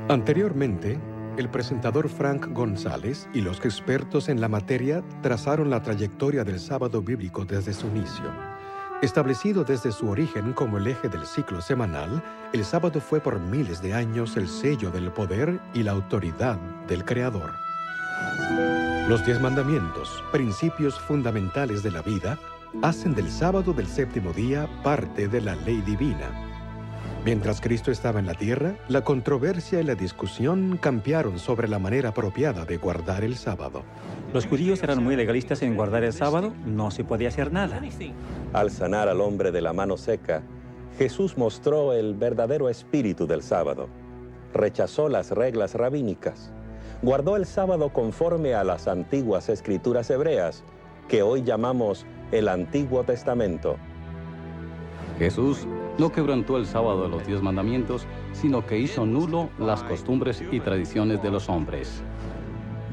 Anteriormente, el presentador Frank González y los expertos en la materia trazaron la trayectoria del sábado bíblico desde su inicio. Establecido desde su origen como el eje del ciclo semanal, el sábado fue por miles de años el sello del poder y la autoridad del Creador. Los 10 mandamientos, principios fundamentales de la vida, hacen del sábado del séptimo día parte de la ley divina. Mientras Cristo estaba en la tierra, la controversia y la discusión campearon sobre la manera apropiada de guardar el sábado. Los judíos eran muy legalistas en guardar el sábado, no se podía hacer nada. Al sanar al hombre de la mano seca, Jesús mostró el verdadero espíritu del sábado. Rechazó las reglas rabínicas. Guardó el sábado conforme a las antiguas escrituras hebreas, que hoy llamamos el Antiguo Testamento. Jesús no quebrantó el sábado de los 10 mandamientos, sino que hizo nulo las costumbres y tradiciones de los hombres.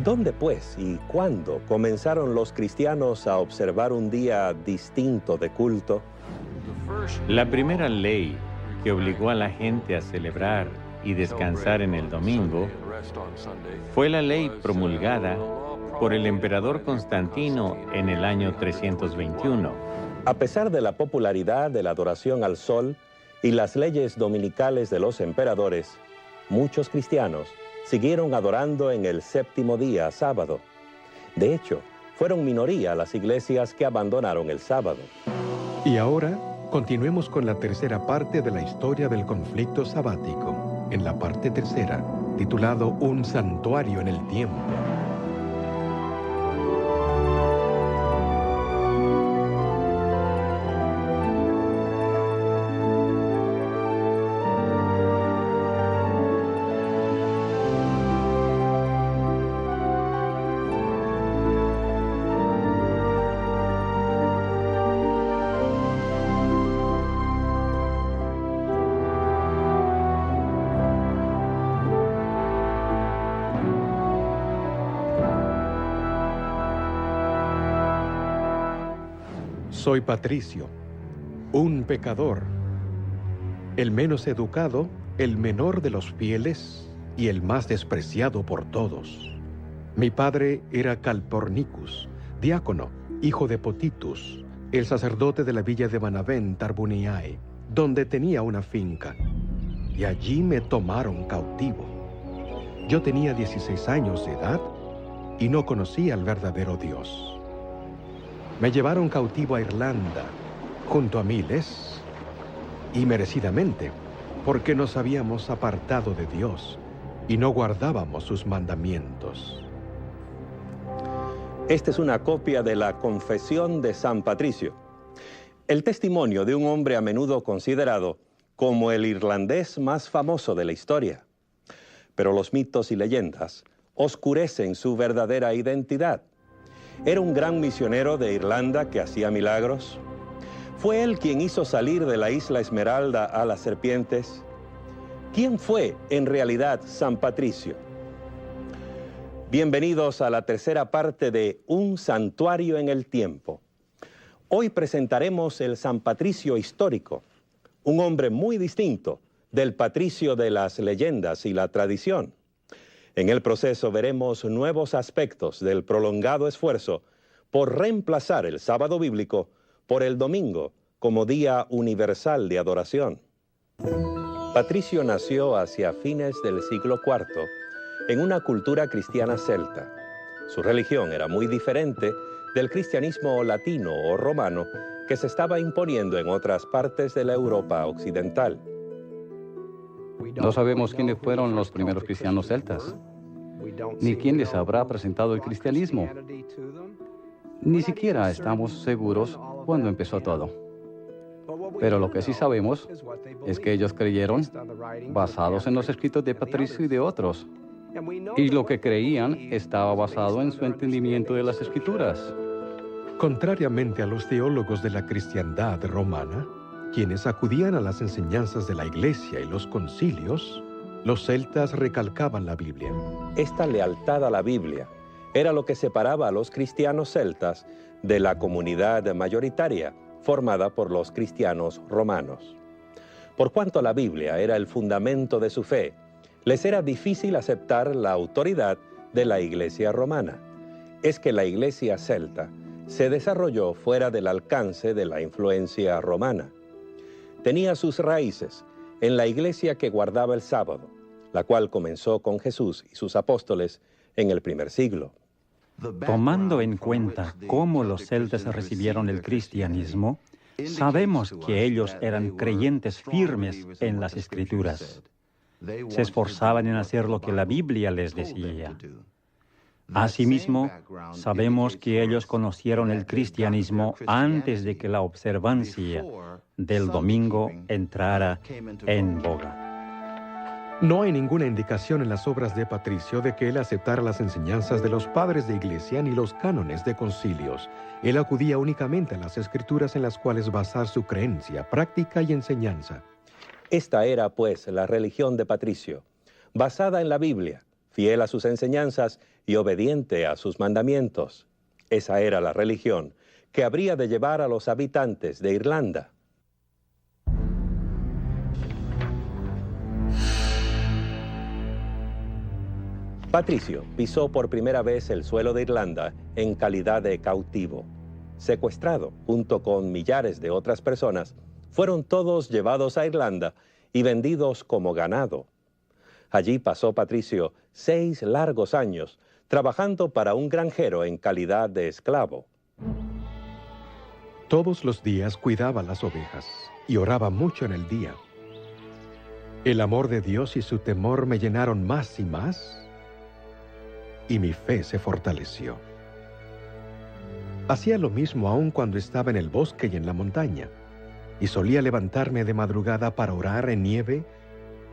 ¿Dónde, pues, y cuándo comenzaron los cristianos a observar un día distinto de culto? La primera ley que obligó a la gente a celebrar y descansar en el domingo fue la ley promulgada por el emperador Constantino en el año 321. A pesar de la popularidad de la adoración al sol y las leyes dominicales de los emperadores, muchos cristianos siguieron adorando en el séptimo día, sábado. De hecho, fueron minoría las iglesias que abandonaron el sábado. Y ahora, continuemos con la tercera parte de la historia del conflicto sabático, en la parte tercera, titulado Un santuario en el tiempo. Soy Patricio, un pecador, el menos educado, el menor de los fieles y el más despreciado por todos. Mi padre era Calpornicus, diácono, hijo de Potitus, el sacerdote de la villa de Benavent, Tarbuniae, donde tenía una finca, y allí me tomaron cautivo. Yo tenía 16 años de edad y no conocía al verdadero Dios. Me llevaron cautivo a Irlanda, junto a miles, y merecidamente, porque nos habíamos apartado de Dios y no guardábamos sus mandamientos. Esta es una copia de la Confesión de San Patricio, el testimonio de un hombre a menudo considerado como el irlandés más famoso de la historia. Pero los mitos y leyendas oscurecen su verdadera identidad. Era un gran misionero de Irlanda que hacía milagros. ¿Fue él quien hizo salir de la isla Esmeralda a las serpientes? ¿Quién fue en realidad San Patricio? Bienvenidos a la tercera parte de Un santuario en el tiempo. Hoy presentaremos el San Patricio histórico, un hombre muy distinto del Patricio de las leyendas y la tradición. En el proceso veremos nuevos aspectos del prolongado esfuerzo por reemplazar el sábado bíblico por el domingo como día universal de adoración. Patricio nació hacia fines del siglo IV en una cultura cristiana celta. Su religión era muy diferente del cristianismo latino o romano que se estaba imponiendo en otras partes de la Europa occidental. No sabemos quiénes fueron los primeros cristianos celtas, ni quién les habrá presentado el cristianismo. Ni siquiera estamos seguros cuándo empezó todo. Pero lo que sí sabemos es que ellos creyeron basados en los escritos de Patricio y de otros. Y lo que creían estaba basado en su entendimiento de las escrituras. Contrariamente a los teólogos de la cristiandad romana, quienes acudían a las enseñanzas de la Iglesia y los concilios, los celtas recalcaban la Biblia. Esta lealtad a la Biblia era lo que separaba a los cristianos celtas de la comunidad mayoritaria formada por los cristianos romanos. Por cuanto la Biblia era el fundamento de su fe, Les era difícil aceptar la autoridad de la Iglesia romana. Es que la Iglesia celta se desarrolló fuera del alcance de la influencia romana. Tenía sus raíces en la Iglesia que guardaba el sábado, la cual comenzó con Jesús y sus apóstoles en el primer siglo. Tomando en cuenta cómo los celtas recibieron el cristianismo, sabemos que ellos eran creyentes firmes en las Escrituras. Se esforzaban en hacer lo que la Biblia les decía. Asimismo, sabemos que ellos conocieron el cristianismo antes de que la observancia del domingo entrara en boga. No hay ninguna indicación en las obras de Patricio de que él aceptara las enseñanzas de los padres de iglesia ni los cánones de concilios. Él acudía únicamente a las escrituras en las cuales basar su creencia, práctica y enseñanza. Esta era, pues, la religión de Patricio, basada en la Biblia, fiel a sus enseñanzas y obediente a sus mandamientos. Esa era la religión que habría de llevar a los habitantes de Irlanda. Patricio pisó por primera vez el suelo de Irlanda en calidad de cautivo. Secuestrado junto con millares de otras personas, fueron todos llevados a Irlanda y vendidos como ganado. Allí pasó Patricio 6 largos años, trabajando para un granjero en calidad de esclavo. Todos los días cuidaba las ovejas y oraba mucho en el día. El amor de Dios y su temor me llenaron más y más, y mi fe se fortaleció. Hacía lo mismo aún cuando estaba en el bosque y en la montaña, y solía levantarme de madrugada para orar en nieve,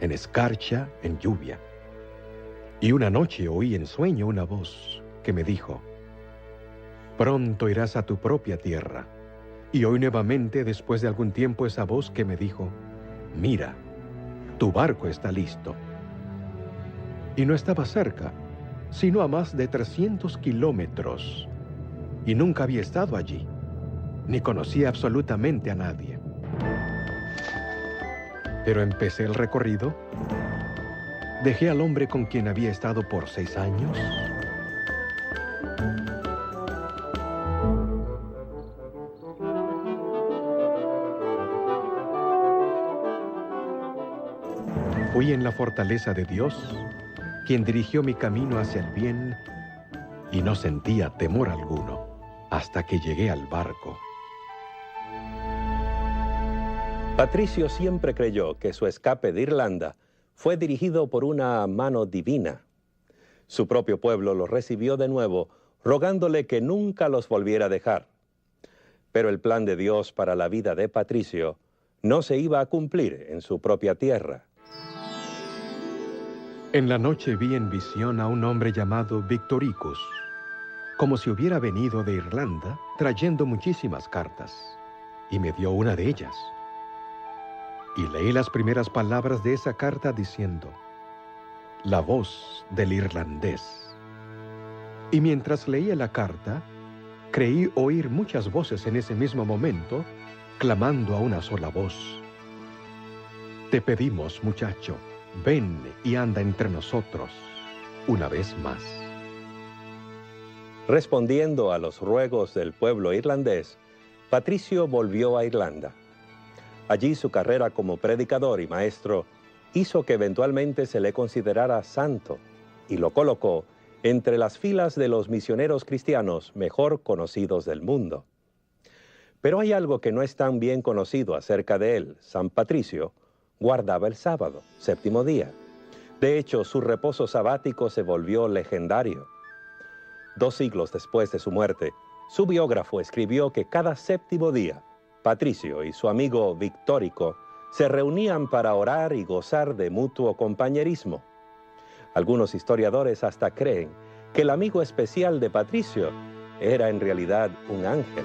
en escarcha, en lluvia. Y una noche oí en sueño una voz que me dijo: «Pronto irás a tu propia tierra». Y oí nuevamente después de algún tiempo esa voz que me dijo: «Mira, tu barco está listo». Y no estaba cerca, sino a más de 300 kilómetros, y nunca había estado allí, ni conocía absolutamente a nadie. Pero empecé el recorrido, dejé al hombre con quien había estado por 6 años, fui en la fortaleza de Dios, quien dirigió mi camino hacia el bien, y no sentía temor alguno hasta que llegué al barco. Patricio siempre creyó que su escape de Irlanda fue dirigido por una mano divina. Su propio pueblo lo recibió de nuevo, rogándole que nunca los volviera a dejar. Pero el plan de Dios para la vida de Patricio no se iba a cumplir en su propia tierra. En la noche vi en visión a un hombre llamado Victoricus, como si hubiera venido de Irlanda trayendo muchísimas cartas, y me dio una de ellas. Y leí las primeras palabras de esa carta diciendo: «La voz del irlandés». Y mientras leía la carta, creí oír muchas voces en ese mismo momento, clamando a una sola voz: «Te pedimos, muchacho, ven y anda entre nosotros una vez más». Respondiendo a los ruegos del pueblo irlandés, Patricio volvió a Irlanda. Allí su carrera como predicador y maestro hizo que eventualmente se le considerara santo y lo colocó entre las filas de los misioneros cristianos mejor conocidos del mundo. Pero hay algo que no es tan bien conocido acerca de él. San Patricio guardaba el sábado, 7º día. De hecho, su reposo sabático se volvió legendario. 2 siglos después de su muerte, su biógrafo escribió que cada 7º día, Patricio y su amigo Victorico se reunían para orar y gozar de mutuo compañerismo. Algunos historiadores hasta creen que el amigo especial de Patricio era en realidad un ángel.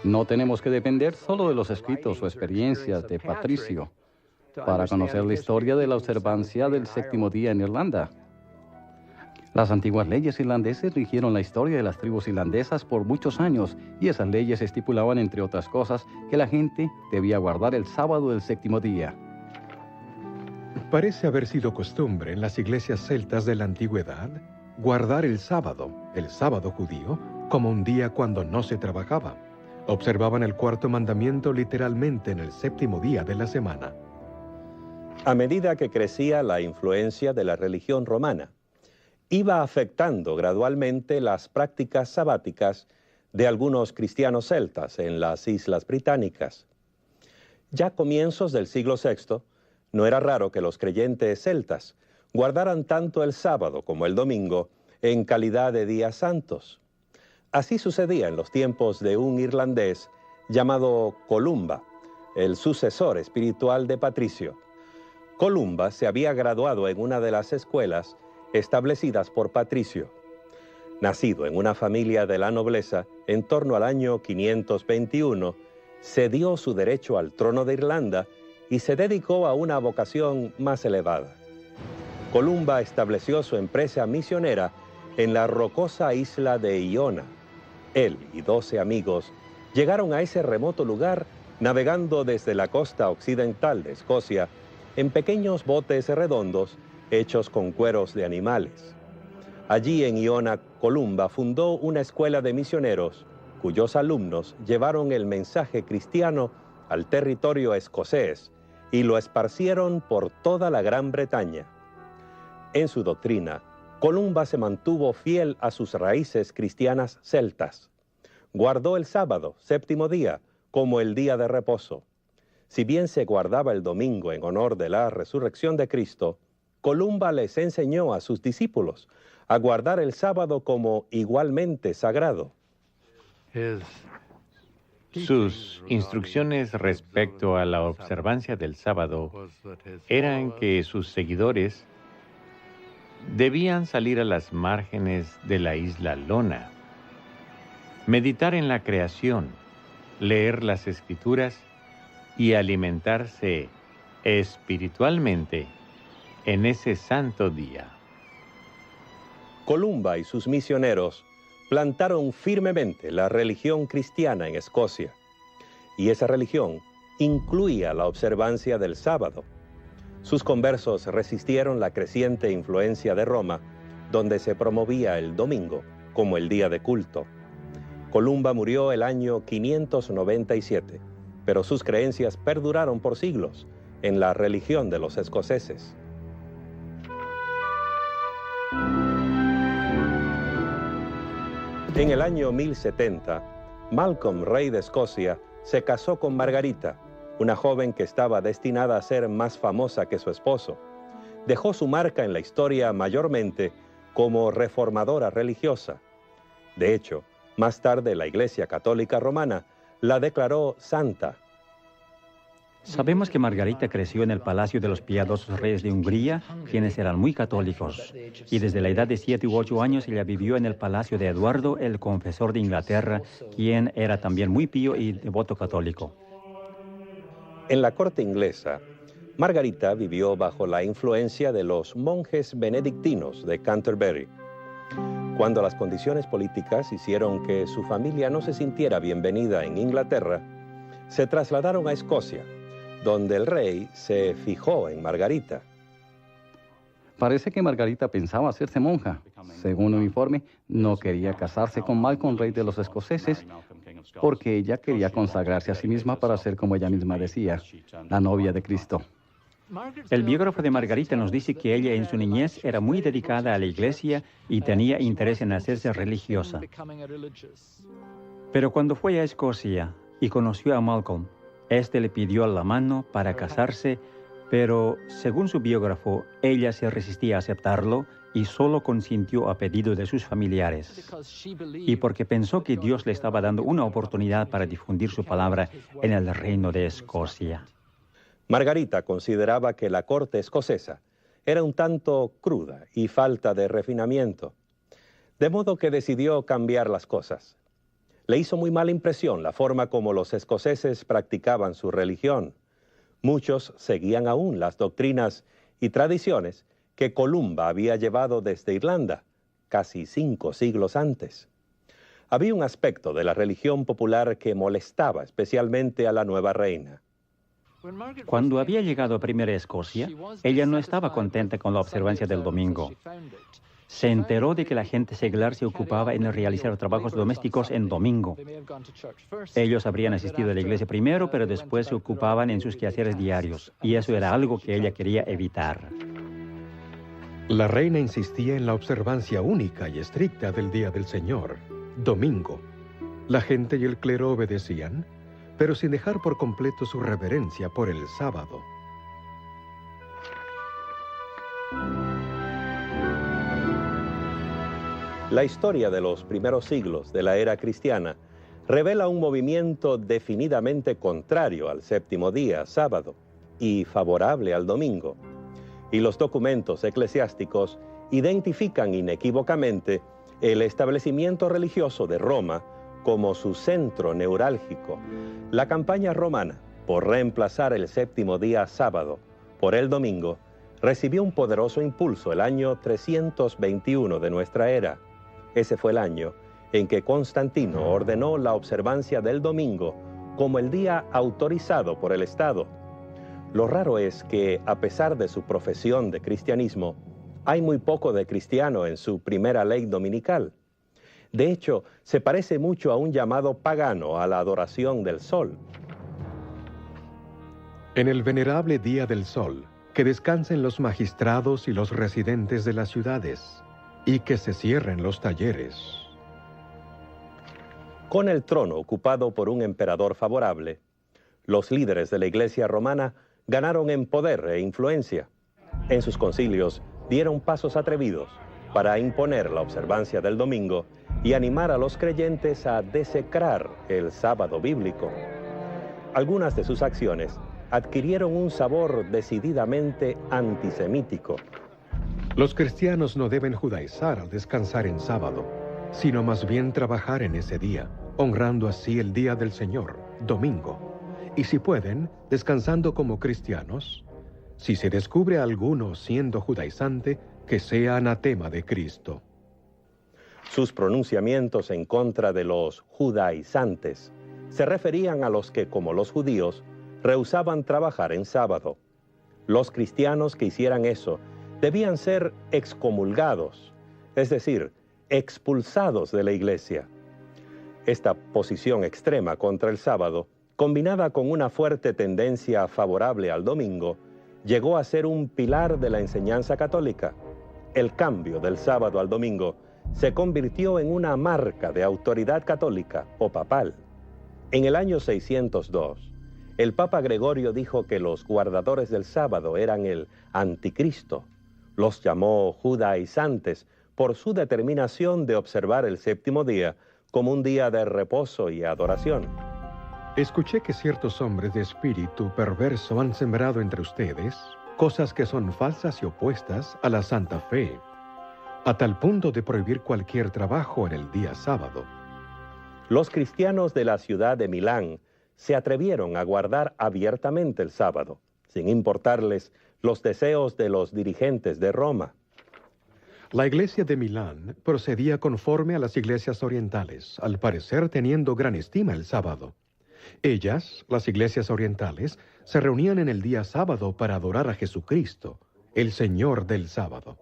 No tenemos que depender solo de los escritos o experiencias de Patricio para conocer la historia de la observancia del 7º día en Irlanda. Las antiguas leyes irlandesas rigieron la historia de las tribus irlandesas por muchos años, y esas leyes estipulaban, entre otras cosas, que la gente debía guardar el sábado del séptimo día. Parece haber sido costumbre en las iglesias celtas de la antigüedad guardar el sábado judío, como un día cuando no se trabajaba. Observaban el cuarto mandamiento literalmente en el séptimo día de la semana. A medida que crecía la influencia de la religión romana, iba afectando gradualmente las prácticas sabáticas de algunos cristianos celtas en las Islas Británicas. Ya a comienzos del siglo VI, no era raro que los creyentes celtas guardaran tanto el sábado como el domingo en calidad de días santos. Así sucedía en los tiempos de un irlandés llamado Columba, el sucesor espiritual de Patricio. Columba se había graduado en una de las escuelas establecidas por Patricio. Nacido en una familia de la nobleza, en torno al año 521, cedió su derecho al trono de Irlanda y se dedicó a una vocación más elevada. Columba estableció su empresa misionera en la rocosa isla de Iona. Él y 12 amigos llegaron a ese remoto lugar navegando desde la costa occidental de Escocia en pequeños botes redondos hechos con cueros de animales. Allí en Iona, Columba fundó una escuela de misioneros cuyos alumnos llevaron el mensaje cristiano al territorio escocés y lo esparcieron por toda la Gran Bretaña. En su doctrina, Columba se mantuvo fiel a sus raíces cristianas celtas. Guardó el sábado, séptimo día, como el día de reposo. Si bien se guardaba el domingo en honor de la resurrección de Cristo, Columba les enseñó a sus discípulos a guardar el sábado como igualmente sagrado. Sus instrucciones respecto a la observancia del sábado eran que sus seguidores debían salir a las márgenes de la isla Lona, meditar en la creación, leer las Escrituras y alimentarse espiritualmente en ese santo día. Columba y sus misioneros plantaron firmemente la religión cristiana en Escocia, y esa religión incluía la observancia del sábado. Sus conversos resistieron la creciente influencia de Roma, donde se promovía el domingo como el día de culto. Columba murió el año 597, pero sus creencias perduraron por siglos en la religión de los escoceses. En el año 1070, Malcolm, rey de Escocia, se casó con Margarita, una joven que estaba destinada a ser más famosa que su esposo. Dejó su marca en la historia mayormente como reformadora religiosa. De hecho, más tarde la Iglesia Católica Romana la declaró santa. Sabemos que Margarita creció en el palacio de los piadosos reyes de Hungría, quienes eran muy católicos, y desde la edad de 7 u 8 años ella vivió en el palacio de Eduardo, el confesor de Inglaterra, quien era también muy pío y devoto católico. En la corte inglesa, Margarita vivió bajo la influencia de los monjes benedictinos de Canterbury. Cuando las condiciones políticas hicieron que su familia no se sintiera bienvenida en Inglaterra, se trasladaron a Escocia, donde el rey se fijó en Margarita. Parece que Margarita pensaba hacerse monja. Según un informe, no quería casarse con Malcolm, rey de los escoceses, porque ella quería consagrarse a sí misma para ser, como ella misma decía, la novia de Cristo. El biógrafo de Margarita nos dice que ella en su niñez era muy dedicada a la iglesia y tenía interés en hacerse religiosa. Pero cuando fue a Escocia y conoció a Malcolm, este le pidió la mano para casarse, pero según su biógrafo, ella se resistía a aceptarlo y solo consintió a pedido de sus familiares. Y porque pensó que Dios le estaba dando una oportunidad para difundir su palabra en el reino de Escocia. Margarita consideraba que la corte escocesa era un tanto cruda y falta de refinamiento, de modo que decidió cambiar las cosas. Le hizo muy mala impresión la forma como los escoceses practicaban su religión. Muchos seguían aún las doctrinas y tradiciones que Columba había llevado desde Irlanda, casi 5 siglos antes. Había un aspecto de la religión popular que molestaba especialmente a la nueva reina. Cuando había llegado a Primera Escocia, ella no estaba contenta con la observancia del domingo. Se enteró de que la gente seglar se ocupaba en realizar trabajos domésticos en domingo. Ellos habrían asistido a la iglesia primero, pero después se ocupaban en sus quehaceres diarios, y eso era algo que ella quería evitar. La reina insistía en la observancia única y estricta del día del Señor, domingo. La gente y el clero obedecían, pero sin dejar por completo su reverencia por el sábado. La historia de los primeros siglos de la era cristiana revela un movimiento definidamente contrario al séptimo día, sábado, y favorable al domingo. Y los documentos eclesiásticos identifican inequívocamente el establecimiento religioso de Roma como su centro neurálgico. La campaña romana por reemplazar el séptimo día sábado por el domingo recibió un poderoso impulso el año 321 de nuestra era. Ese fue el año en que Constantino ordenó la observancia del domingo como el día autorizado por el Estado. Lo raro es que, a pesar de su profesión de cristianismo, hay muy poco de cristiano en su primera ley dominical. De hecho, se parece mucho a un llamado pagano a la adoración del sol. En el venerable día del sol, que descansen los magistrados y los residentes de las ciudades, y que se cierren los talleres. Con el trono ocupado por un emperador favorable, los líderes de la Iglesia romana ganaron en poder e influencia. En sus concilios dieron pasos atrevidos para imponer la observancia del domingo y animar a los creyentes a desecrar el sábado bíblico. Algunas de sus acciones adquirieron un sabor decididamente antisemítico. Los cristianos no deben judaizar al descansar en sábado, sino más bien trabajar en ese día, honrando así el día del Señor, domingo. Y si pueden, descansando como cristianos. Si se descubre a alguno siendo judaizante, que sea anatema de Cristo. Sus pronunciamientos en contra de los judaizantes se referían a los que, como los judíos, rehusaban trabajar en sábado. Los cristianos que hicieran eso debían ser excomulgados, es decir, expulsados de la iglesia. Esta posición extrema contra el sábado, combinada con una fuerte tendencia favorable al domingo, llegó a ser un pilar de la enseñanza católica. El cambio del sábado al domingo se convirtió en una marca de autoridad católica o papal. En el año 602, el Papa Gregorio dijo que los guardadores del sábado eran el anticristo. Los llamó judaizantes por su determinación de observar el séptimo día como un día de reposo y adoración. Escuché que ciertos hombres de espíritu perverso han sembrado entre ustedes cosas que son falsas y opuestas a la santa fe, a tal punto de prohibir cualquier trabajo en el día sábado. Los cristianos de la ciudad de Milán se atrevieron a guardar abiertamente el sábado, sin importarles los deseos de los dirigentes de Roma. La iglesia de Milán procedía conforme a las iglesias orientales, al parecer teniendo gran estima el sábado. Ellas, las iglesias orientales, se reunían en el día sábado para adorar a Jesucristo, el Señor del sábado.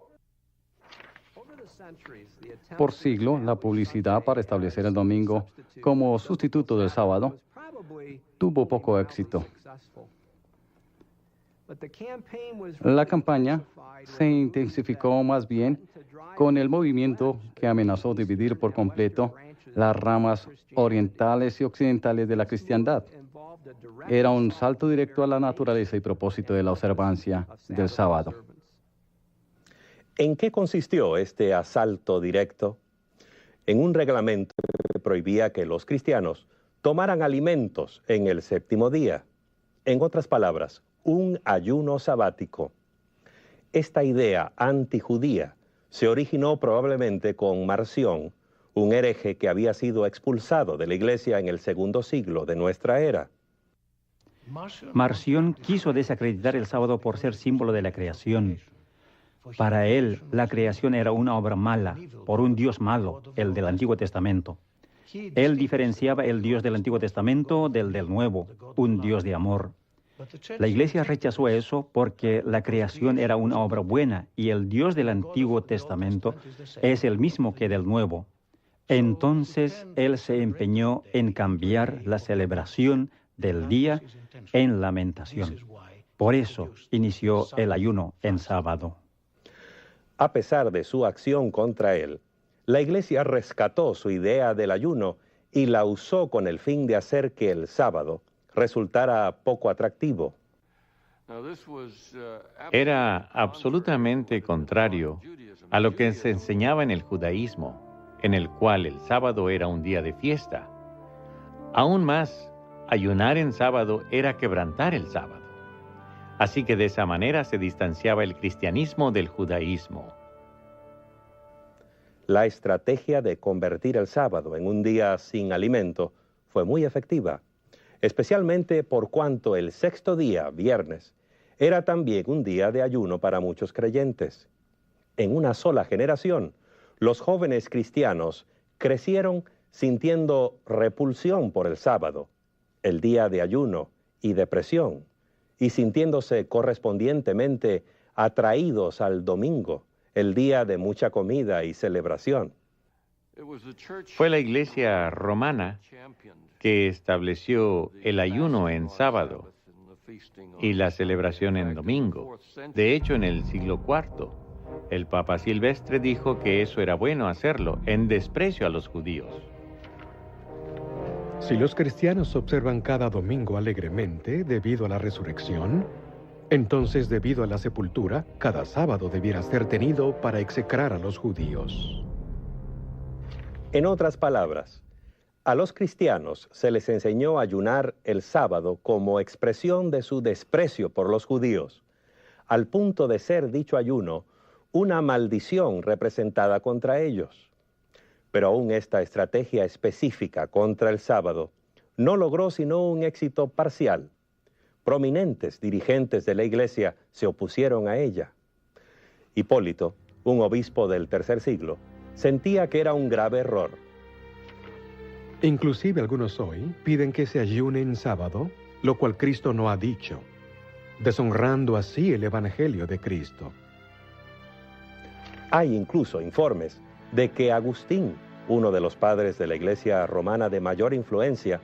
Por siglo, la publicidad para establecer el domingo como sustituto del sábado tuvo poco éxito. La campaña se intensificó más bien con el movimiento que amenazó dividir por completo las ramas orientales y occidentales de la cristiandad. Era un salto directo a la naturaleza y propósito de la observancia del sábado. ¿En qué consistió este asalto directo? En un reglamento que prohibía que los cristianos tomaran alimentos en el séptimo día. En otras palabras, un ayuno sabático. Esta idea antijudía se originó probablemente con Marción, un hereje que había sido expulsado de la iglesia en el segundo siglo de nuestra era. Marción quiso desacreditar el sábado por ser símbolo de la creación. Para él, la creación era una obra mala, por un Dios malo, el del Antiguo Testamento. Él diferenciaba el Dios del Antiguo Testamento del Nuevo, un Dios de amor. La Iglesia rechazó eso porque la creación era una obra buena y el Dios del Antiguo Testamento es el mismo que del Nuevo. Entonces, él se empeñó en cambiar la celebración del día en lamentación. Por eso inició el ayuno en sábado. A pesar de su acción contra él, la Iglesia rescató su idea del ayuno y la usó con el fin de hacer que el sábado resultara poco atractivo. Era absolutamente contrario a lo que se enseñaba en el judaísmo, en el cual el sábado era un día de fiesta. Aún más, ayunar en sábado era quebrantar el sábado. Así que de esa manera se distanciaba el cristianismo del judaísmo. La estrategia de convertir el sábado en un día sin alimento fue muy efectiva, especialmente por cuanto el sexto día, viernes, era también un día de ayuno para muchos creyentes. En una sola generación, los jóvenes cristianos crecieron sintiendo repulsión por el sábado, el día de ayuno y depresión, y sintiéndose correspondientemente atraídos al domingo, el día de mucha comida y celebración. Fue la Iglesia romana que estableció el ayuno en sábado y la celebración en domingo. De hecho, en el siglo IV, el Papa Silvestre dijo que eso era bueno hacerlo, en desprecio a los judíos. Si los cristianos observan cada domingo alegremente debido a la resurrección, entonces debido a la sepultura, cada sábado debiera ser tenido para execrar a los judíos. En otras palabras, a los cristianos se les enseñó a ayunar el sábado como expresión de su desprecio por los judíos, al punto de ser dicho ayuno una maldición representada contra ellos. Pero aún esta estrategia específica contra el sábado no logró sino un éxito parcial. Prominentes dirigentes de la Iglesia se opusieron a ella. Hipólito, un obispo del tercer siglo, sentía que era un grave error. Inclusive algunos hoy piden que se ayune en sábado, lo cual Cristo no ha dicho, deshonrando así el Evangelio de Cristo. Hay incluso informes de que Agustín, uno de los padres de la Iglesia romana de mayor influencia,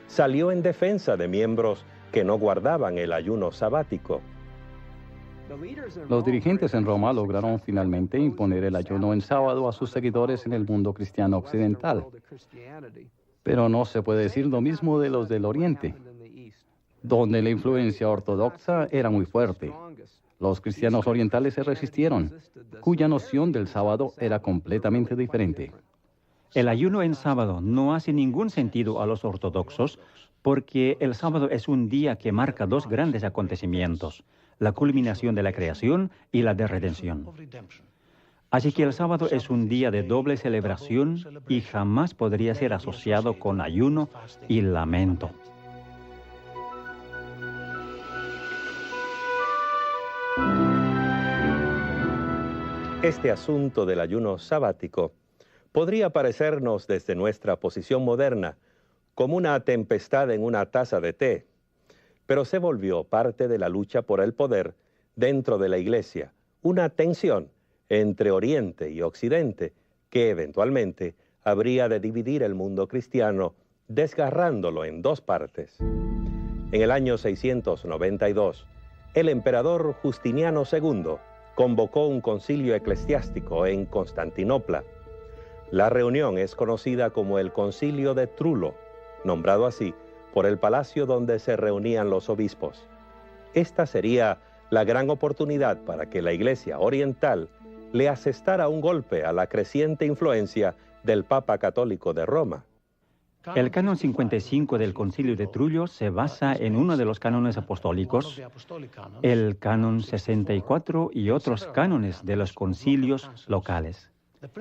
salió en defensa de miembros que no guardaban el ayuno sabático. Los dirigentes en Roma lograron finalmente imponer el ayuno en sábado a sus seguidores en el mundo cristiano occidental. Pero no se puede decir lo mismo de los del Oriente, donde la influencia ortodoxa era muy fuerte. Los cristianos orientales se resistieron, cuya noción del sábado era completamente diferente. El ayuno en sábado no hace ningún sentido a los ortodoxos porque el sábado es un día que marca dos grandes acontecimientos, la culminación de la creación y la de redención. Así que el sábado es un día de doble celebración y jamás podría ser asociado con ayuno y lamento. Este asunto del ayuno sabático podría parecernos desde nuestra posición moderna como una tempestad en una taza de té, pero se volvió parte de la lucha por el poder dentro de la Iglesia, una tensión entre Oriente y Occidente que eventualmente habría de dividir el mundo cristiano, desgarrándolo en dos partes. En el año 692, el emperador Justiniano II convocó un concilio eclesiástico en Constantinopla. La reunión es conocida como el Concilio de Trullo, nombrado así por el palacio donde se reunían los obispos. Esta sería la gran oportunidad para que la Iglesia oriental le asestara un golpe a la creciente influencia del Papa Católico de Roma. El canon 55 del Concilio de Trullo se basa en uno de los cánones apostólicos, el canon 64 y otros cánones de los concilios locales.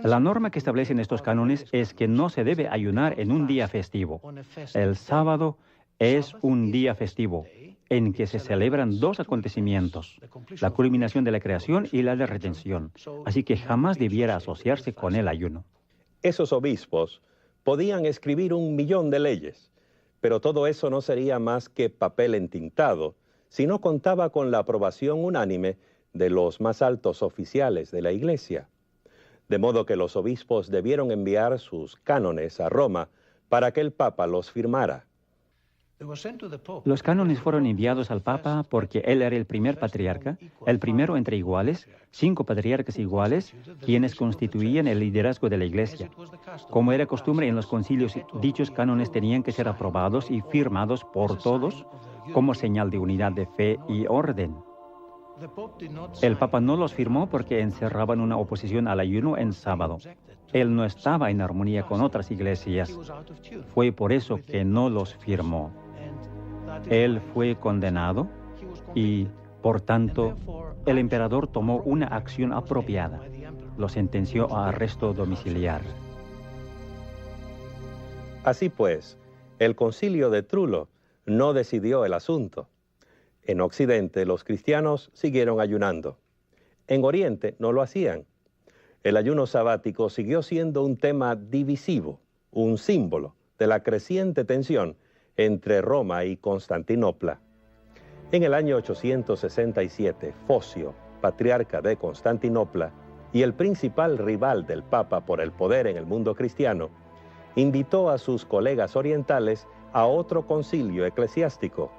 La norma que establecen estos cánones es que no se debe ayunar en un día festivo. El sábado es un día festivo. en que se celebran dos acontecimientos, la culminación de la creación y la de redención, así que jamás debiera asociarse con el ayuno. Esos obispos podían escribir 1.000.000 de leyes, pero todo eso no sería más que papel entintado si no contaba con la aprobación unánime de los más altos oficiales de la Iglesia. De modo que los obispos debieron enviar sus cánones a Roma para que el Papa los firmara. Los cánones fueron enviados al Papa porque él era el primer patriarca, el primero entre iguales, 5 patriarcas iguales, quienes constituían el liderazgo de la Iglesia. Como era costumbre en los concilios, dichos cánones tenían que ser aprobados y firmados por todos como señal de unidad de fe y orden. El Papa no los firmó porque encerraban una oposición al ayuno en sábado. Él no estaba en armonía con otras iglesias. Fue por eso que no los firmó. Él fue condenado y, por tanto, el emperador tomó una acción apropiada. Lo sentenció a arresto domiciliar. Así pues, el concilio de Trullo no decidió el asunto. En Occidente, los cristianos siguieron ayunando. En Oriente no lo hacían. El ayuno sabático siguió siendo un tema divisivo, un símbolo de la creciente tensión entre Roma y Constantinopla. En el año 867, Focio, patriarca de Constantinopla y el principal rival del Papa por el poder en el mundo cristiano, invitó a sus colegas orientales a otro concilio eclesiástico.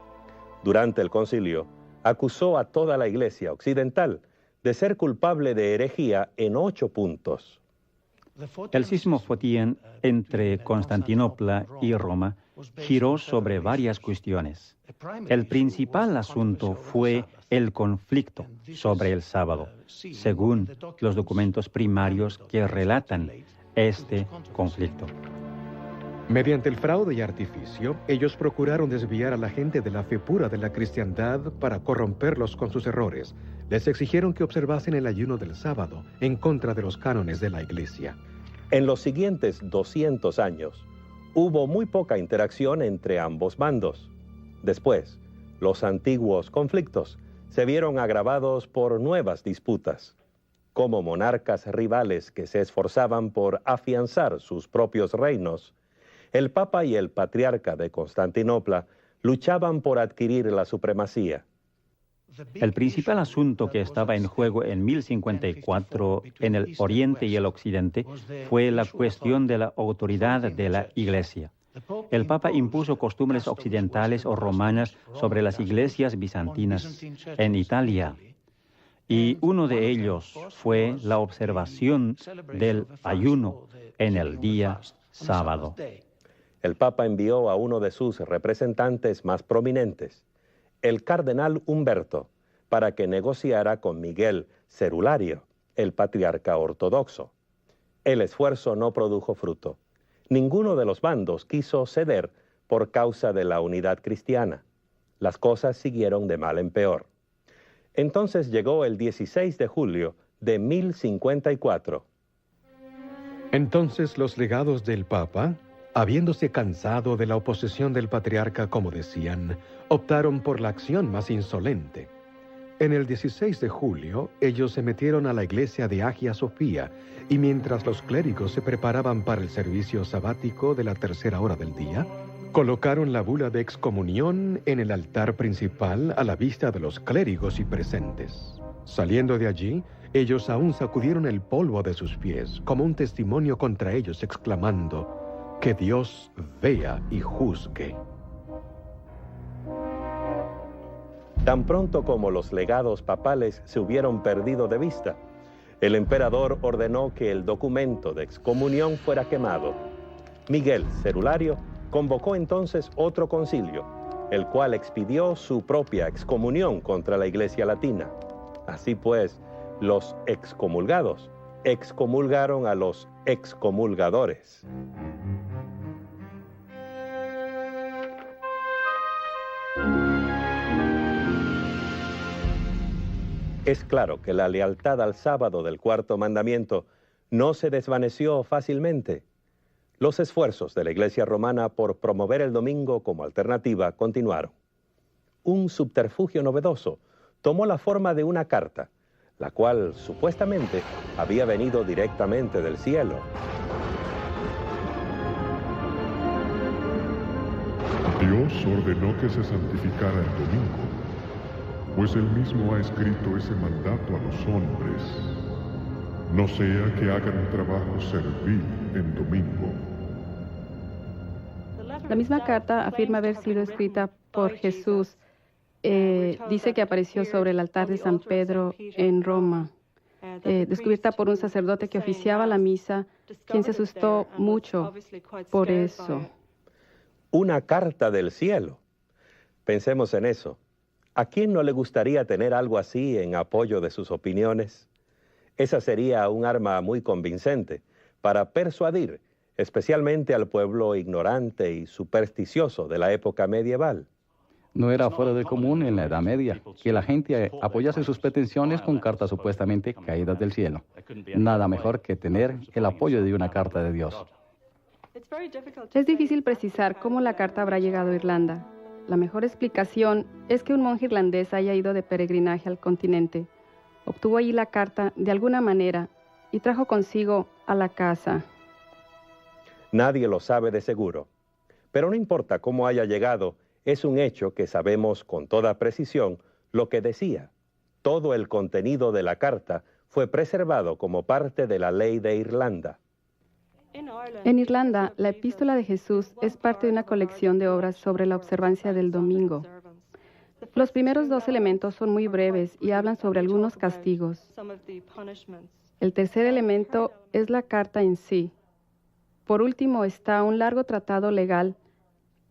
Durante el concilio, acusó a toda la Iglesia occidental de ser culpable de herejía en 8 puntos. El cisma Fotien entre Constantinopla y Roma giró sobre varias cuestiones. El principal asunto fue el conflicto sobre el sábado, según los documentos primarios que relatan este conflicto. Mediante el fraude y artificio, ellos procuraron desviar a la gente de la fe pura de la cristiandad para corromperlos con sus errores. Les exigieron que observasen el ayuno del sábado en contra de los cánones de la Iglesia. En los siguientes 200 años, hubo muy poca interacción entre ambos bandos. Después, los antiguos conflictos se vieron agravados por nuevas disputas. Como monarcas rivales que se esforzaban por afianzar sus propios reinos, el Papa y el Patriarca de Constantinopla luchaban por adquirir la supremacía. El principal asunto que estaba en juego en 1054 en el Oriente y el Occidente fue la cuestión de la autoridad de la Iglesia. El Papa impuso costumbres occidentales o romanas sobre las iglesias bizantinas en Italia. Y uno de ellos fue la observación del ayuno en el día sábado. El Papa envió a uno de sus representantes más prominentes, el cardenal Humberto, para que negociara con Miguel Cerulario, el patriarca ortodoxo. El esfuerzo no produjo fruto. Ninguno de los bandos quiso ceder por causa de la unidad cristiana. Las cosas siguieron de mal en peor. Entonces llegó el 16 de julio de 1054. Entonces los legados del Papa, habiéndose cansado de la oposición del patriarca, como decían, optaron por la acción más insolente. En el 16 de julio, ellos se metieron a la iglesia de Hagia Sofía, y mientras los clérigos se preparaban para el servicio sabático de la 3ª hora del día, colocaron la bula de excomunión en el altar principal a la vista de los clérigos y presentes. Saliendo de allí, ellos aún sacudieron el polvo de sus pies, como un testimonio contra ellos, exclamando: que Dios vea y juzgue. Tan pronto como los legados papales se hubieron perdido de vista, el emperador ordenó que el documento de excomunión fuera quemado. Miguel Cerulario convocó entonces otro concilio, el cual expidió su propia excomunión contra la Iglesia Latina. Así pues, los excomulgados excomulgaron a los excomulgadores. Es claro que la lealtad al sábado del 4º mandamiento no se desvaneció fácilmente. Los esfuerzos de la Iglesia romana por promover el domingo como alternativa continuaron. un subterfugio novedoso. Tomó la forma de una carta, la cual supuestamente había venido directamente del cielo. Dios ordenó que se santificara el domingo, pues Él mismo ha escrito ese mandato a los hombres. No sea que hagan un trabajo servil en domingo. La misma carta afirma haber sido escrita por Jesús. Dice que apareció sobre el altar de San Pedro en Roma, descubierta por un sacerdote que oficiaba la misa, quien se asustó mucho por eso. Una carta del cielo. Pensemos en eso. ¿A quién no le gustaría tener algo así en apoyo de sus opiniones? Esa sería un arma muy convincente para persuadir, especialmente al pueblo ignorante y supersticioso de la época medieval. No era fuera de común en la Edad Media que la gente apoyase sus pretensiones con cartas supuestamente caídas del cielo. Nada mejor que tener el apoyo de una carta de Dios. Es difícil precisar cómo la carta habrá llegado a Irlanda. La mejor explicación es que un monje irlandés haya ido de peregrinaje al continente, obtuvo allí la carta de alguna manera y trajo consigo a la casa. Nadie lo sabe de seguro, pero no importa cómo haya llegado, es un hecho que sabemos con toda precisión lo que decía. Todo el contenido de la carta fue preservado como parte de la ley de Irlanda. En Irlanda, la Epístola de Jesús es parte de una colección de obras sobre la observancia del domingo. Los primeros dos elementos son muy breves y hablan sobre algunos castigos. El tercer elemento es la carta en sí. Por último está un largo tratado legal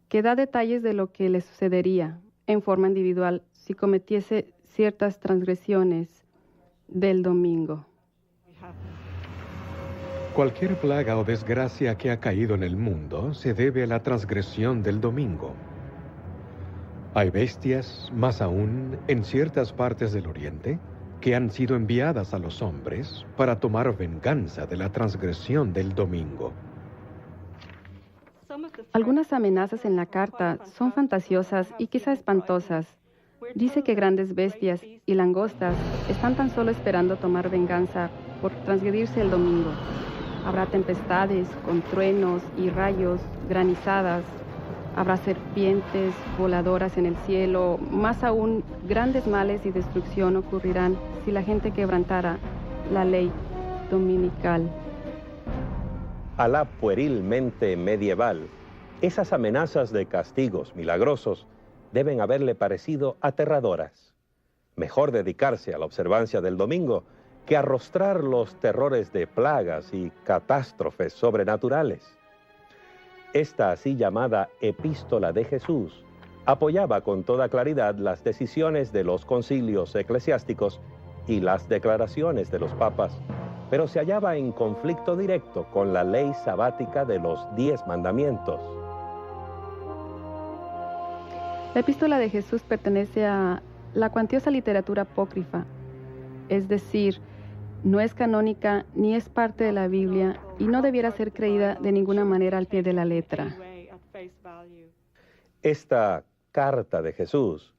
que da detalles de lo que le sucedería en forma individual si cometiese ciertas transgresiones del domingo. Cualquier plaga o desgracia que ha caído en el mundo se debe a la transgresión del domingo. Hay bestias, más aún, en ciertas partes del Oriente, que han sido enviadas a los hombres para tomar venganza de la transgresión del domingo. Algunas amenazas en la carta son fantasiosas y quizá espantosas. Dice que grandes bestias y langostas están tan solo esperando tomar venganza por transgredirse el domingo. Habrá tempestades con truenos y rayos, granizadas. Habrá serpientes voladoras en el cielo. Más aún, grandes males y destrucción ocurrirán si la gente quebrantara la ley dominical. A la pueril mente medieval, esas amenazas de castigos milagrosos deben haberle parecido aterradoras. Mejor dedicarse a la observancia del domingo que arrostrar los terrores de plagas y catástrofes sobrenaturales. Esta así llamada Epístola de Jesús apoyaba con toda claridad las decisiones de los concilios eclesiásticos y las declaraciones de los papas, pero se hallaba en conflicto directo con la ley sabática de los 10 mandamientos. La Epístola de Jesús pertenece a la cuantiosa literatura apócrifa, es decir, no es canónica ni es parte de la Biblia y no debiera ser creída de ninguna manera al pie de la letra. Esta carta de Jesús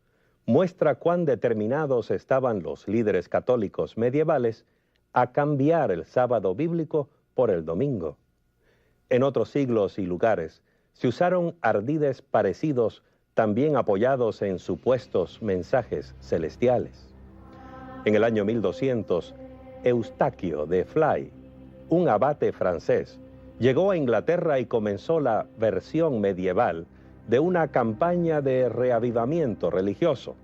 muestra cuán determinados estaban los líderes católicos medievales a cambiar el sábado bíblico por el domingo. En otros siglos y lugares se usaron ardides parecidos, también apoyados en supuestos mensajes celestiales. En el año 1200, Eustaquio de Fly, un abate francés, llegó a Inglaterra y comenzó la versión medieval de una campaña de reavivamiento religioso.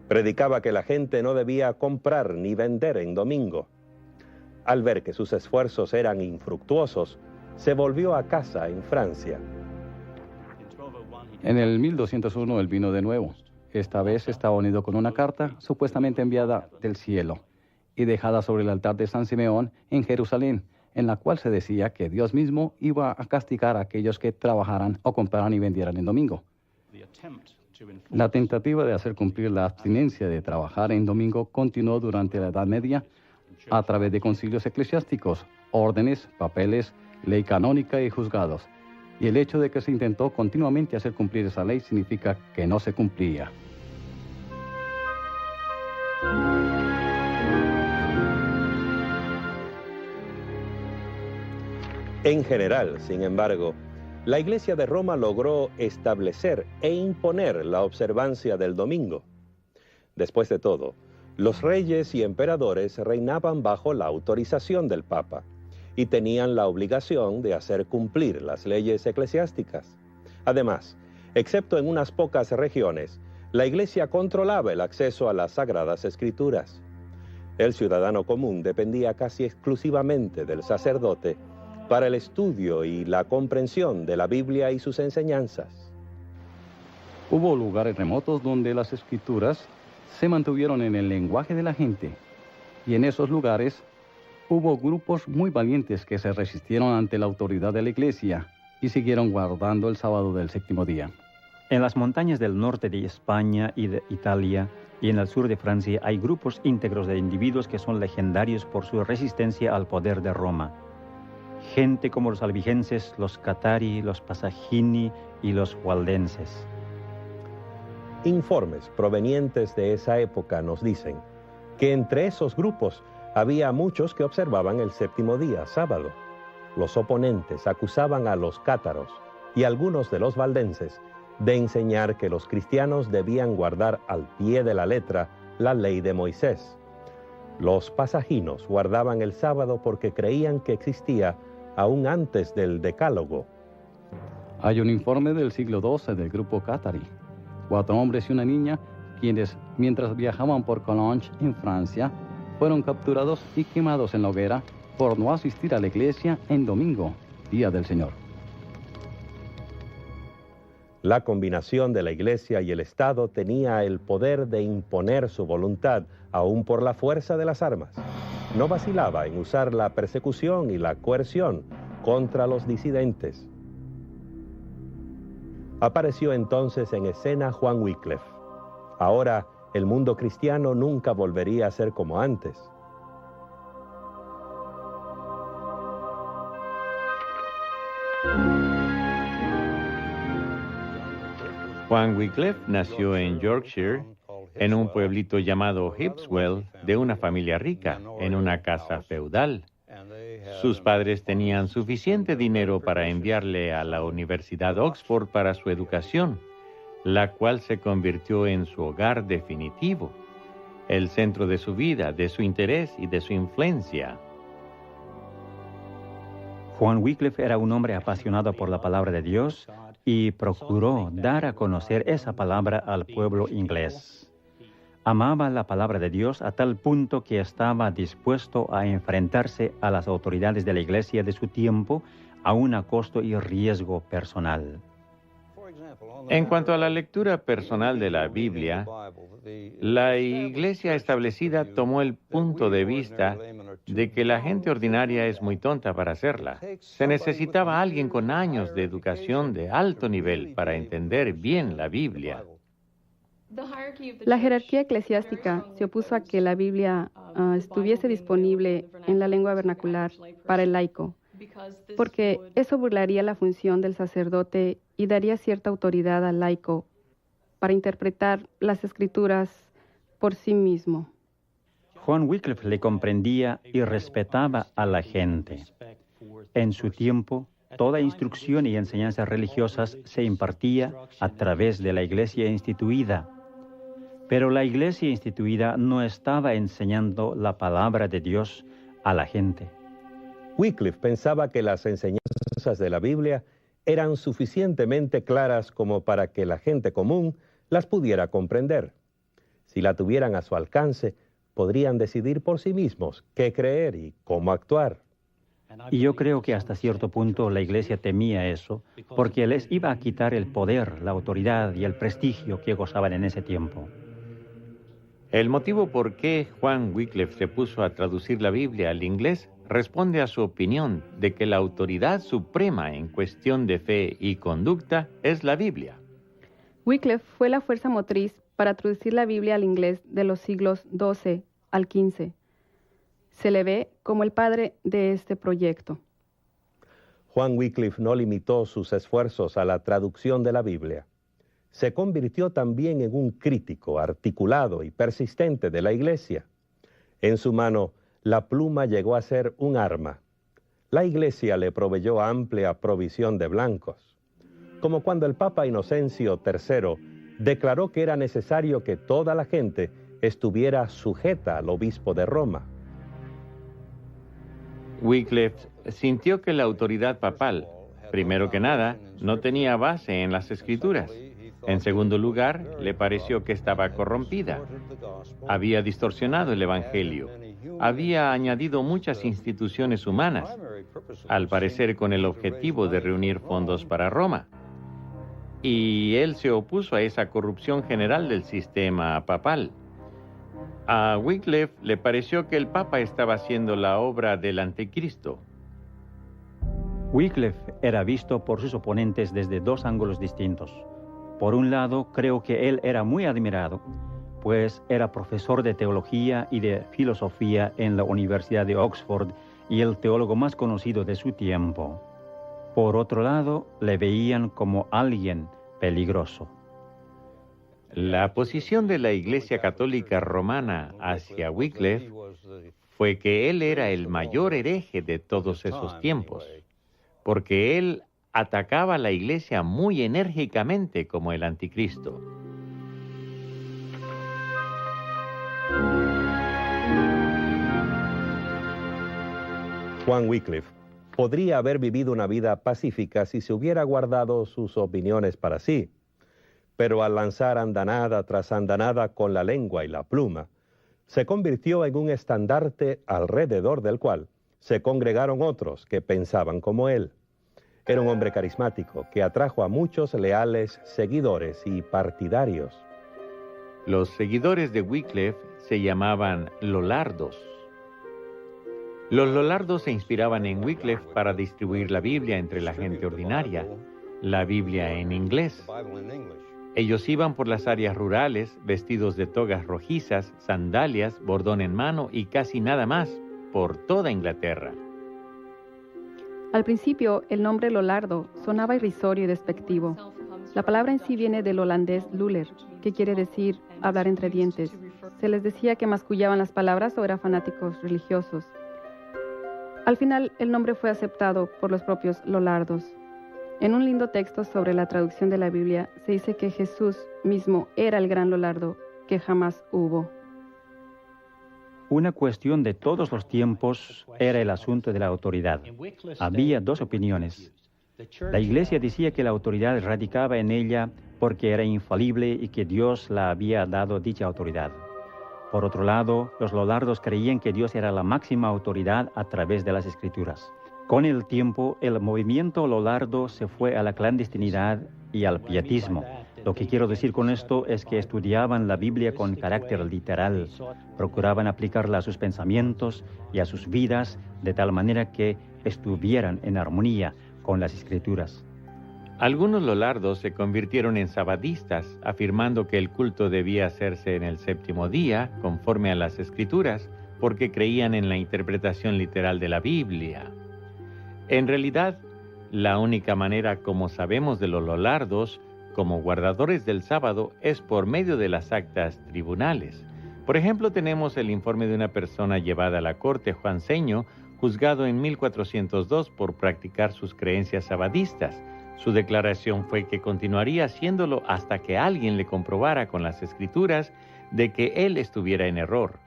Predicaba que la gente no debía comprar ni vender en domingo. Al ver que sus esfuerzos eran infructuosos, se volvió a casa en Francia. En el 1201 él vino de nuevo. Esta vez estaba unido con una carta supuestamente enviada del cielo y dejada sobre el altar de San Simeón en Jerusalén, en la cual se decía que Dios mismo iba a castigar a aquellos que trabajaran o compraran y vendieran en domingo. La tentativa de hacer cumplir la abstinencia de trabajar en domingo continuó durante la Edad Media a través de concilios eclesiásticos, órdenes, papeles, ley canónica y juzgados. Y el hecho de que se intentó continuamente hacer cumplir esa ley significa que no se cumplía. En general, sin embargo, la Iglesia de Roma logró establecer e imponer la observancia del domingo. Después de todo, los reyes y emperadores reinaban bajo la autorización del Papa y tenían la obligación de hacer cumplir las leyes eclesiásticas. Además, excepto en unas pocas regiones, la Iglesia controlaba el acceso a las Sagradas Escrituras. El ciudadano común dependía casi exclusivamente del sacerdote para el estudio y la comprensión de la Biblia y sus enseñanzas. Hubo lugares remotos donde las escrituras se mantuvieron en el lenguaje de la gente, y en esos lugares hubo grupos muy valientes que se resistieron ante la autoridad de la Iglesia y siguieron guardando el sábado del séptimo día. En las montañas del norte de España y de Italia y en el sur de Francia hay grupos íntegros de individuos que son legendarios por su resistencia al poder de Roma. Gente como los albigenses, los catari, los pasagini y los waldenses. Informes provenientes de esa época nos dicen que entre esos grupos había muchos que observaban el séptimo día, sábado. Los oponentes acusaban a los cátaros y algunos de los valdenses de enseñar que los cristianos debían guardar al pie de la letra la ley de Moisés. Los pasaginos guardaban el sábado porque creían que existía aún antes del Decálogo. Hay un informe del siglo XII del grupo Catari. 4 hombres y una niña, quienes, mientras viajaban por Collonges, en Francia, fueron capturados y quemados en la hoguera por no asistir a la iglesia en domingo, día del Señor. La combinación de la Iglesia y el Estado tenía el poder de imponer su voluntad, aún por la fuerza de las armas. No vacilaba en usar la persecución y la coerción contra los disidentes. Apareció entonces en escena Juan Wycliffe. Ahora, el mundo cristiano nunca volvería a ser como antes. Juan Wycliffe nació en Yorkshire, en un pueblito llamado Hipswell, de una familia rica, en una casa feudal. Sus padres tenían suficiente dinero para enviarle a la Universidad Oxford para su educación, la cual se convirtió en su hogar definitivo, el centro de su vida, de su interés y de su influencia. Juan Wycliffe era un hombre apasionado por la palabra de Dios y procuró dar a conocer esa palabra al pueblo inglés. Amaba la palabra de Dios a tal punto que estaba dispuesto a enfrentarse a las autoridades de la iglesia de su tiempo, aun a costo y riesgo personal. En cuanto a la lectura personal de la Biblia, la iglesia establecida tomó el punto de vista de que la gente ordinaria es muy tonta para hacerla. Se necesitaba alguien con años de educación de alto nivel para entender bien la Biblia. La jerarquía eclesiástica se opuso a que la Biblia estuviese disponible en la lengua vernacular para el laico, porque eso burlaría la función del sacerdote y daría cierta autoridad al laico para interpretar las escrituras por sí mismo. Juan Wycliffe le comprendía y respetaba a la gente. En su tiempo, toda instrucción y enseñanzas religiosas se impartía a través de la iglesia instituida. Pero la iglesia instituida no estaba enseñando la palabra de Dios a la gente. Wycliffe pensaba que las enseñanzas de la Biblia eran suficientemente claras como para que la gente común las pudiera comprender. Si la tuvieran a su alcance, podrían decidir por sí mismos qué creer y cómo actuar. Y yo creo que hasta cierto punto la iglesia temía eso, porque les iba a quitar el poder, la autoridad y el prestigio que gozaban en ese tiempo. El motivo por qué Juan Wycliffe se puso a traducir la Biblia al inglés responde a su opinión de que la autoridad suprema en cuestión de fe y conducta es la Biblia. Wycliffe fue la fuerza motriz para traducir la Biblia al inglés de los siglos XII al XV. Se le ve como el padre de este proyecto. Juan Wycliffe no limitó sus esfuerzos a la traducción de la Biblia. Se convirtió también en un crítico articulado y persistente de la Iglesia. En su mano, la pluma llegó a ser un arma. la Iglesia le proveyó amplia provisión de blancos, como cuando el Papa Inocencio III declaró que era necesario que toda la gente estuviera sujeta al obispo de Roma. Wycliffe sintió que la autoridad papal, primero que nada, no tenía base en las Escrituras. En segundo lugar, le pareció que estaba corrompida. Había distorsionado el Evangelio. Había añadido muchas instituciones humanas, al parecer con el objetivo de reunir fondos para Roma. Y él se opuso a esa corrupción general del sistema papal. A Wycliffe le pareció que el Papa estaba haciendo la obra del Anticristo. Wycliffe era visto por sus oponentes desde dos ángulos distintos. Por un lado, creo que él era muy admirado, pues era profesor de teología y de filosofía en la Universidad de Oxford y el teólogo más conocido de su tiempo. Por otro lado, le veían como alguien peligroso. La posición de la Iglesia Católica Romana hacia Wycliffe fue que él era el mayor hereje de todos esos tiempos, porque él atacaba a la Iglesia muy enérgicamente como el Anticristo. Juan Wycliffe podría haber vivido una vida pacífica si se hubiera guardado sus opiniones para sí, pero al lanzar andanada tras andanada con la lengua y la pluma, se convirtió en un estandarte alrededor del cual se congregaron otros que pensaban como él. Era un hombre carismático que atrajo a muchos leales seguidores y partidarios. Los seguidores de Wycliffe se llamaban Lollardos. Los Lollardos se inspiraban en Wycliffe para distribuir la Biblia entre la gente ordinaria, la Biblia en inglés. Ellos iban por las áreas rurales, vestidos de togas rojizas, sandalias, bordón en mano y casi nada más, por toda Inglaterra. Al principio, el nombre Lollardo sonaba irrisorio y despectivo. La palabra en sí viene del holandés luller, que quiere decir hablar entre dientes. Se les decía que mascullaban las palabras o eran fanáticos religiosos. Al final, el nombre fue aceptado por los propios Lollardos. En un lindo texto sobre la traducción de la Biblia, se dice que Jesús mismo era el gran Lollardo que jamás hubo. Una cuestión de todos los tiempos era el asunto de la autoridad. Había dos opiniones. La Iglesia decía que la autoridad radicaba en ella porque era infalible y que Dios la había dado dicha autoridad. Por otro lado, los Lollardos creían que Dios era la máxima autoridad a través de las Escrituras. Con el tiempo, el movimiento Lollardo se fue a la clandestinidad y al pietismo. Lo que quiero decir con esto es que estudiaban la Biblia con carácter literal, procuraban aplicarla a sus pensamientos y a sus vidas de tal manera que estuvieran en armonía con las Escrituras. Algunos Lollardos se convirtieron en sabadistas, afirmando que el culto debía hacerse en el séptimo día, conforme a las Escrituras, porque creían en la interpretación literal de la Biblia. En realidad, la única manera como sabemos de los Lollardos como guardadores del sábado es por medio de las actas tribunales. Por ejemplo, tenemos el informe de una persona llevada a la corte, Juan Seño, juzgado en 1402 por practicar sus creencias sabadistas. Su declaración fue que continuaría haciéndolo hasta que alguien le comprobara con las Escrituras de que él estuviera en error.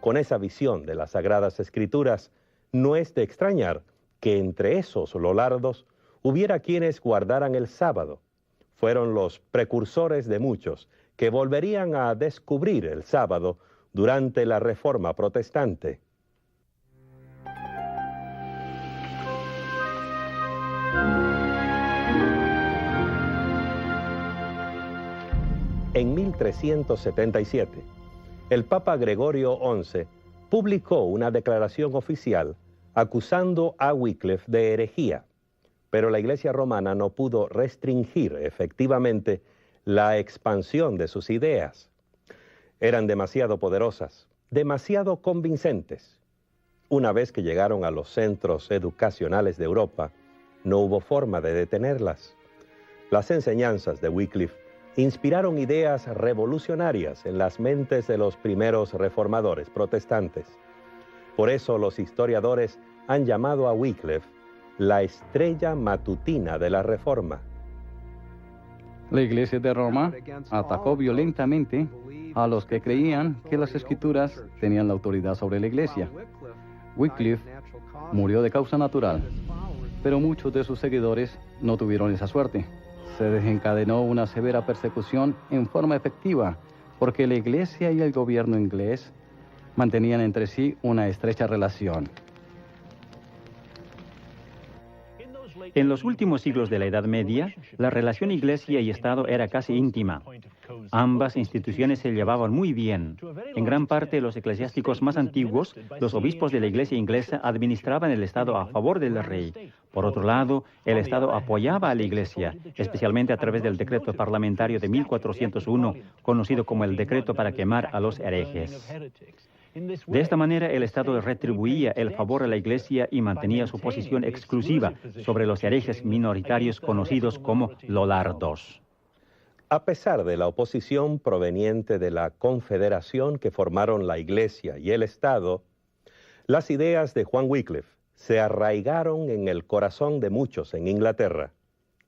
Con esa visión de las Sagradas Escrituras, no es de extrañar que entre esos Lollardos hubiera quienes guardaran el sábado. Fueron los precursores de muchos que volverían a descubrir el sábado durante la Reforma Protestante. En 1377, el Papa Gregorio XI publicó una declaración oficial acusando a Wycliffe de herejía, pero la Iglesia romana no pudo restringir efectivamente la expansión de sus ideas. Eran demasiado poderosas, demasiado convincentes. Una vez que llegaron a los centros educacionales de Europa, no hubo forma de detenerlas. Las enseñanzas de Wycliffe inspiraron ideas revolucionarias en las mentes de los primeros reformadores protestantes. Por eso los historiadores han llamado a Wycliffe la estrella matutina de la Reforma. La Iglesia de Roma atacó violentamente a los que creían que las Escrituras tenían la autoridad sobre la Iglesia. Wycliffe murió de causa natural, pero muchos de sus seguidores no tuvieron esa suerte. Se desencadenó una severa persecución en forma efectiva, porque la Iglesia y el gobierno inglés mantenían entre sí una estrecha relación. En los últimos siglos de la Edad Media, la relación Iglesia y Estado era casi íntima. Ambas instituciones se llevaban muy bien. En gran parte, los eclesiásticos más antiguos, los obispos de la Iglesia inglesa, administraban el Estado a favor del rey. Por otro lado, el Estado apoyaba a la Iglesia, especialmente a través del decreto parlamentario de 1401, conocido como el decreto para quemar a los herejes. De esta manera, el Estado retribuía el favor a la Iglesia y mantenía su posición exclusiva sobre los herejes minoritarios conocidos como lollardos. A pesar de la oposición proveniente de la confederación que formaron la Iglesia y el Estado, las ideas de Juan Wycliffe se arraigaron en el corazón de muchos en Inglaterra,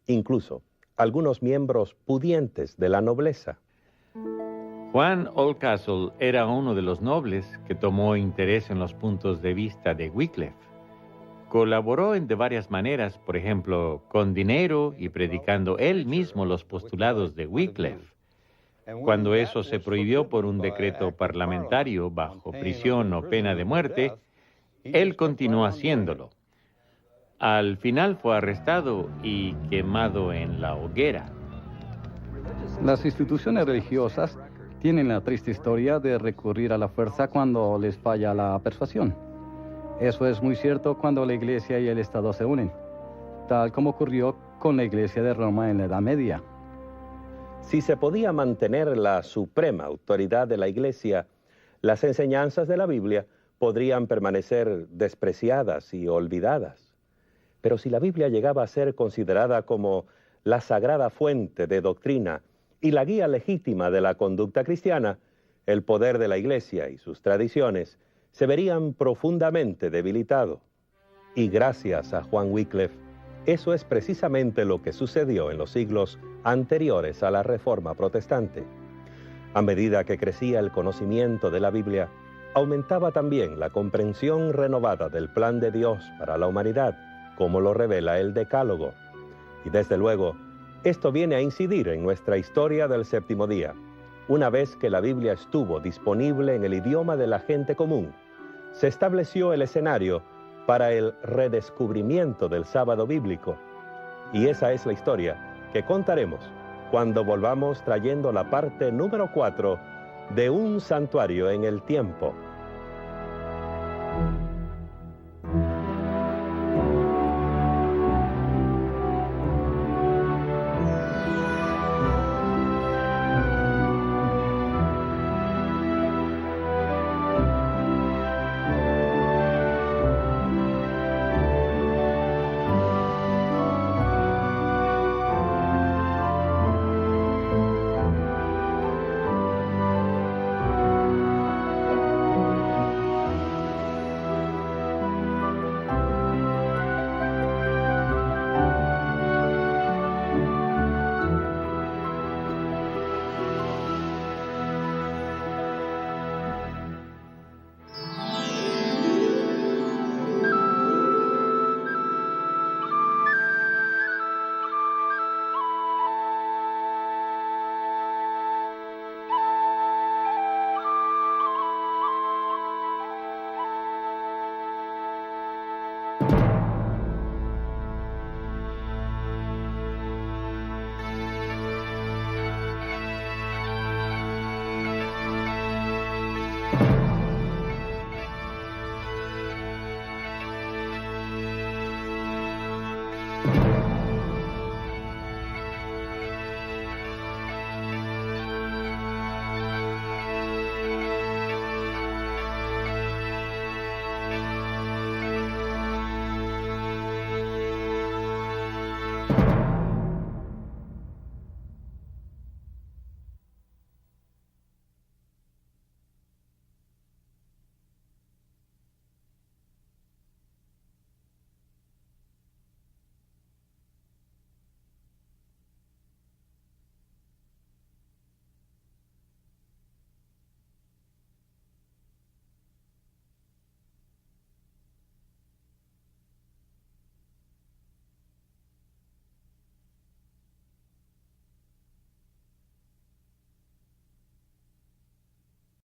incluso algunos miembros pudientes de la nobleza. Juan Oldcastle era uno de los nobles que tomó interés en los puntos de vista de Wycliffe. Colaboró de varias maneras, por ejemplo, con dinero y predicando él mismo los postulados de Wycliffe. Cuando eso se prohibió por un decreto parlamentario bajo prisión o pena de muerte, él continuó haciéndolo. Al final fue arrestado y quemado en la hoguera. Las instituciones religiosas tienen la triste historia de recurrir a la fuerza cuando les falla la persuasión. Eso es muy cierto cuando la Iglesia y el Estado se unen, tal como ocurrió con la Iglesia de Roma en la Edad Media. Si se podía mantener la suprema autoridad de la Iglesia, las enseñanzas de la Biblia podrían permanecer despreciadas y olvidadas. Pero si la Biblia llegaba a ser considerada como la sagrada fuente de doctrina y la guía legítima de la conducta cristiana, el poder de la Iglesia y sus tradiciones se verían profundamente debilitados. Y gracias a Juan Wycliffe, eso es precisamente lo que sucedió en los siglos anteriores a la Reforma Protestante. A medida que crecía el conocimiento de la Biblia, aumentaba también la comprensión renovada del plan de Dios para la humanidad, como lo revela el Decálogo. Y desde luego, esto viene a incidir en nuestra historia del séptimo día. Una vez que la Biblia estuvo disponible en el idioma de la gente común, se estableció el escenario para el redescubrimiento del sábado bíblico. Y esa es la historia que contaremos cuando volvamos trayendo la parte número 4 de Un santuario en el tiempo.